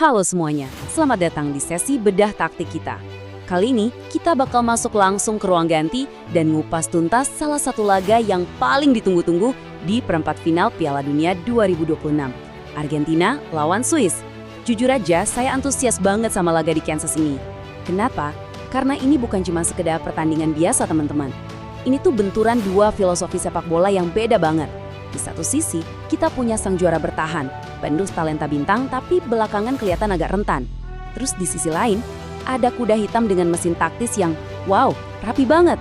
Halo semuanya, selamat datang di sesi bedah taktik kita. Kali ini kita bakal masuk langsung ke ruang ganti dan ngupas tuntas salah satu laga yang paling ditunggu-tunggu di perempat final Piala Dunia 2026. Argentina lawan Swiss. Jujur aja, saya antusias banget sama laga di Kansas ini. Kenapa? Karena ini bukan cuma sekedar pertandingan biasa teman-teman. Ini tuh benturan dua filosofi sepak bola yang beda banget. Di satu sisi, kita punya sang juara bertahan, penuh talenta bintang tapi belakangan kelihatan agak rentan. Terus di sisi lain, ada kuda hitam dengan mesin taktis yang wow, rapi banget.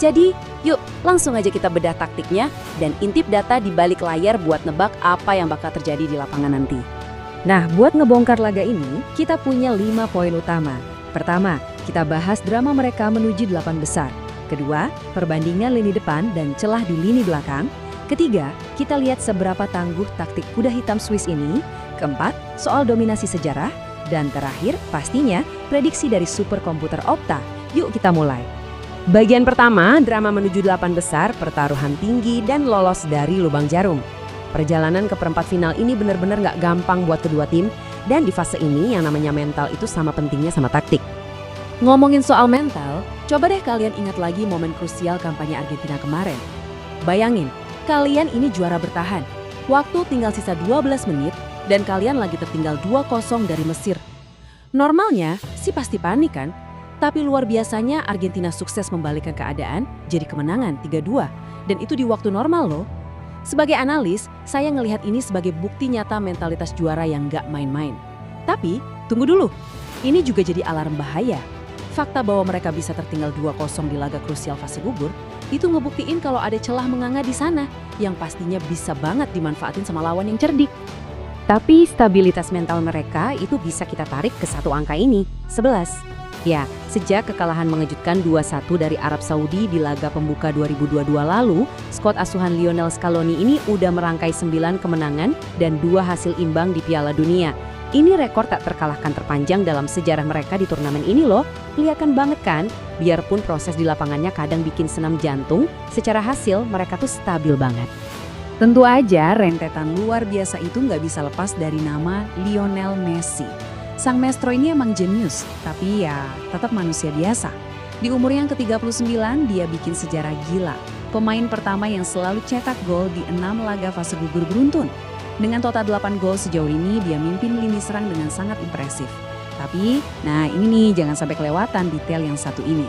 Jadi, yuk langsung aja kita bedah taktiknya dan intip data di balik layar buat nebak apa yang bakal terjadi di lapangan nanti. Nah, buat ngebongkar laga ini, kita punya 5 poin utama. Pertama, kita bahas drama mereka menuju 8 besar. Kedua, perbandingan lini depan dan celah di lini belakang. Ketiga, kita lihat seberapa tangguh taktik kuda hitam Swiss ini. Keempat, soal dominasi sejarah. Dan terakhir, pastinya, prediksi dari superkomputer Opta. Yuk kita mulai. Bagian pertama, drama menuju 8 besar, pertaruhan tinggi, dan lolos dari lubang jarum. Perjalanan ke perempat final ini benar-benar nggak gampang buat kedua tim, dan di fase ini yang namanya mental itu sama pentingnya sama taktik. Ngomongin soal mental, coba deh kalian ingat lagi momen krusial kampanye Argentina kemarin. Bayangin, kalian ini juara bertahan. Waktu tinggal sisa 12 menit dan kalian lagi tertinggal 2-0 dari Mesir. Normalnya sih pasti panik kan? Tapi luar biasanya Argentina sukses membalikkan keadaan jadi kemenangan 3-2. Dan itu di waktu normal loh. Sebagai analis, saya ngelihat ini sebagai bukti nyata mentalitas juara yang nggak main-main. Tapi, tunggu dulu. Ini juga jadi alarm bahaya. Fakta bahwa mereka bisa tertinggal 2-0 di laga krusial fase gugur, itu ngebuktiin kalau ada celah menganga di sana yang pastinya bisa banget dimanfaatin sama lawan yang cerdik. Tapi stabilitas mental mereka itu bisa kita tarik ke satu angka ini, 11. Ya, sejak kekalahan mengejutkan 2-1 dari Arab Saudi di laga pembuka 2022 lalu, skuad asuhan Lionel Scaloni ini udah merangkai 9 kemenangan dan 2 hasil imbang di Piala Dunia. Ini rekor tak terkalahkan terpanjang dalam sejarah mereka di turnamen ini loh. Kelihatan banget kan? Biarpun proses di lapangannya kadang bikin senam jantung, secara hasil mereka tuh stabil banget. Tentu aja rentetan luar biasa itu nggak bisa lepas dari nama Lionel Messi. Sang maestro ini emang jenius, tapi ya tetap manusia biasa. Di umur yang ke-39 dia bikin sejarah gila. Pemain pertama yang selalu cetak gol di 6 laga fase gugur beruntun. Dengan total 8 gol sejauh ini, dia mimpin lini serang dengan sangat impresif. Tapi, nah ini nih jangan sampai kelewatan detail yang satu ini.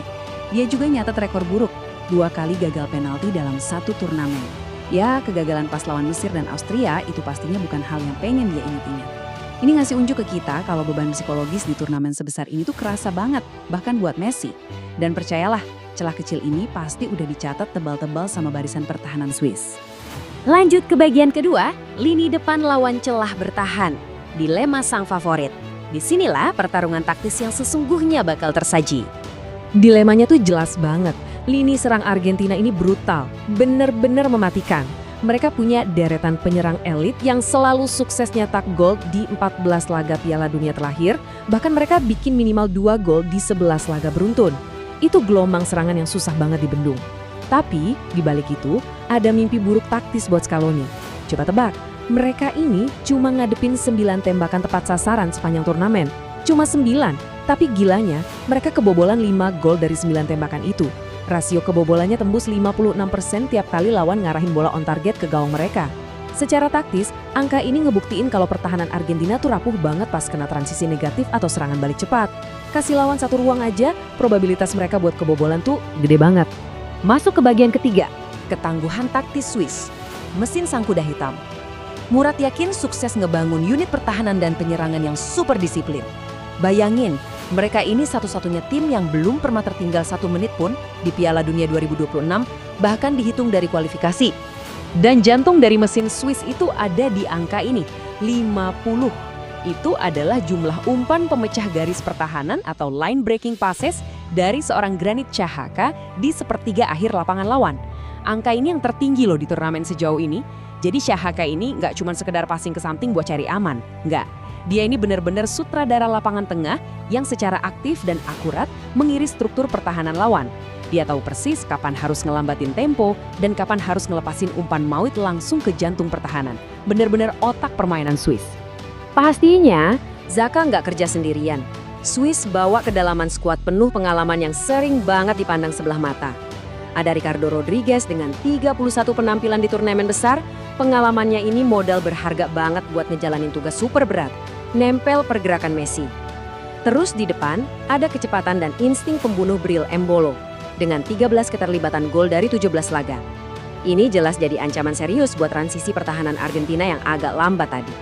Dia juga nyatet rekor buruk, 2 kali gagal penalti dalam satu turnamen. Ya, kegagalan pas lawan Mesir dan Austria itu pastinya bukan hal yang pengen dia ingat-ingat. Ini ngasih unjuk ke kita kalau beban psikologis di turnamen sebesar ini tuh kerasa banget, bahkan buat Messi. Dan percayalah, celah kecil ini pasti udah dicatat tebal-tebal sama barisan pertahanan Swiss. Lanjut ke bagian kedua, lini depan lawan celah bertahan. Dilema sang favorit. Disinilah pertarungan taktis yang sesungguhnya bakal tersaji. Dilemanya tuh jelas banget. Lini serang Argentina ini brutal, bener-bener mematikan. Mereka punya deretan penyerang elit yang selalu sukses nyetak gol di 14 laga Piala Dunia terakhir. Bahkan mereka bikin minimal 2 gol di 11 laga beruntun. Itu gelombang serangan yang susah banget dibendung. Tapi, di balik itu, ada mimpi buruk taktis buat Scaloni. Coba tebak, mereka ini cuma ngadepin 9 tembakan tepat sasaran sepanjang turnamen. Cuma 9, tapi gilanya, mereka kebobolan 5 gol dari 9 tembakan itu. Rasio kebobolannya tembus 56% tiap kali lawan ngarahin bola on target ke gawang mereka. Secara taktis, angka ini ngebuktiin kalau pertahanan Argentina tuh rapuh banget pas kena transisi negatif atau serangan balik cepat. Kasih lawan satu ruang aja, probabilitas mereka buat kebobolan tuh gede banget. Masuk ke bagian ketiga, ketangguhan taktis Swiss, mesin sang kuda hitam. Murad yakin sukses ngebangun unit pertahanan dan penyerangan yang super disiplin. Bayangin, mereka ini satu-satunya tim yang belum pernah tertinggal 1 menit pun di Piala Dunia 2026, bahkan dihitung dari kualifikasi. Dan jantung dari mesin Swiss itu ada di angka ini, 50. Itu adalah jumlah umpan pemecah garis pertahanan atau line breaking passes dari seorang Granit Xhaka di sepertiga akhir lapangan lawan. Angka ini yang tertinggi loh di turnamen sejauh ini. Jadi Xhaka ini nggak cuma sekedar passing ke samping buat cari aman, nggak. Dia ini benar-benar sutradara lapangan tengah yang secara aktif dan akurat mengiris struktur pertahanan lawan. Dia tahu persis kapan harus ngelambatin tempo dan kapan harus ngelepasin umpan maut langsung ke jantung pertahanan. Benar-benar otak permainan Swiss. Pastinya, Xhaka nggak kerja sendirian. Swiss bawa kedalaman skuad penuh pengalaman yang sering banget dipandang sebelah mata. Ada Ricardo Rodriguez dengan 31 penampilan di turnamen besar, pengalamannya ini modal berharga banget buat ngejalanin tugas super berat, nempel pergerakan Messi. Terus di depan, ada kecepatan dan insting pembunuh Bril Embolo, dengan 13 keterlibatan gol dari 17 laga. Ini jelas jadi ancaman serius buat transisi pertahanan Argentina yang agak lambat tadi.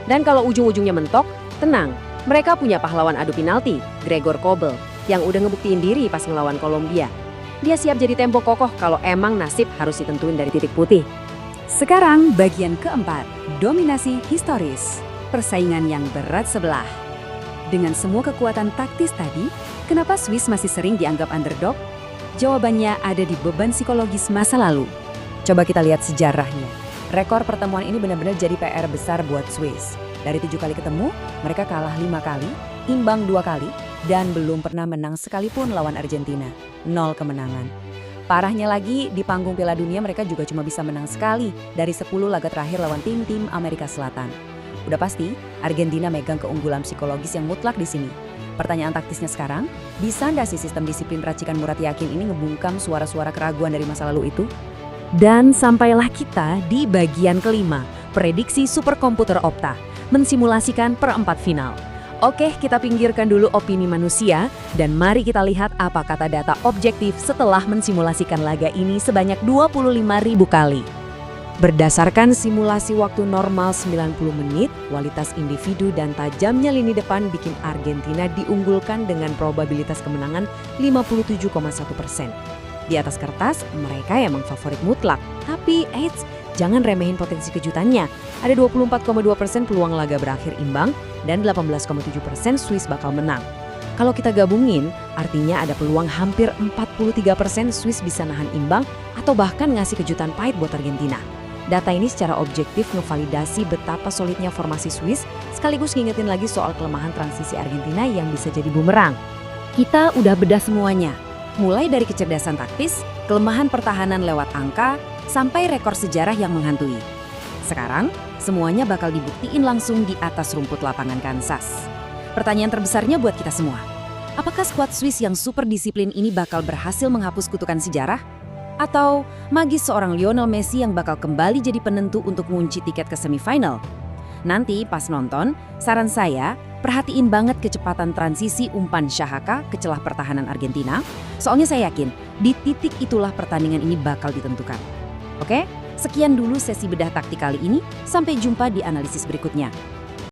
Dan kalau ujung-ujungnya mentok, tenang, mereka punya pahlawan adu penalti, Gregor Kobel, yang udah ngebuktiin diri pas ngelawan Kolombia. Dia siap jadi tempo kokoh kalau emang nasib harus ditentuin dari titik putih. Sekarang bagian keempat, dominasi historis. Persaingan yang berat sebelah. Dengan semua kekuatan taktis tadi, kenapa Swiss masih sering dianggap underdog? Jawabannya ada di beban psikologis masa lalu. Coba kita lihat sejarahnya. Rekor pertemuan ini benar-benar jadi PR besar buat Swiss. Dari 7 kali ketemu, mereka kalah 5 kali, imbang 2 kali, dan belum pernah menang sekalipun lawan Argentina. 0 kemenangan. Parahnya lagi, di panggung Piala Dunia mereka juga cuma bisa menang sekali dari 10 laga terakhir lawan tim-tim Amerika Selatan. Udah pasti, Argentina megang keunggulan psikologis yang mutlak di sini. Pertanyaan taktisnya sekarang, bisa nggak sih sistem disiplin racikan Murat Yakin ini ngebungkam suara-suara keraguan dari masa lalu itu? Dan sampailah kita di bagian kelima, prediksi superkomputer Opta, mensimulasikan perempat final. Oke, kita pinggirkan dulu opini manusia, dan mari kita lihat apa kata data objektif setelah mensimulasikan laga ini sebanyak 25.000 kali. Berdasarkan simulasi waktu normal 90 menit, kualitas individu dan tajamnya lini depan bikin Argentina diunggulkan dengan probabilitas kemenangan 57,1%. Di atas kertas, mereka emang favorit mutlak. Tapi, jangan remehin potensi kejutannya. Ada 24,2% peluang laga berakhir imbang dan 18,7% Swiss bakal menang. Kalau kita gabungin, artinya ada peluang hampir 43% Swiss bisa nahan imbang atau bahkan ngasih kejutan pahit buat Argentina. Data ini secara objektif ngevalidasi betapa solidnya formasi Swiss, sekaligus ngingetin lagi soal kelemahan transisi Argentina yang bisa jadi bumerang. Kita udah bedah semuanya. Mulai dari kecerdasan taktis, kelemahan pertahanan lewat angka, sampai rekor sejarah yang menghantui. Sekarang, semuanya bakal dibuktiin langsung di atas rumput lapangan Kansas. Pertanyaan terbesarnya buat kita semua. Apakah skuad Swiss yang super disiplin ini bakal berhasil menghapus kutukan sejarah? Atau magis seorang Lionel Messi yang bakal kembali jadi penentu untuk ngunci tiket ke semifinal? Nanti pas nonton, saran saya, perhatiin banget kecepatan transisi umpan Xhaka ke celah pertahanan Argentina. Soalnya saya yakin, di titik itulah pertandingan ini bakal ditentukan. Oke, sekian dulu sesi bedah taktik kali ini. Sampai jumpa di analisis berikutnya.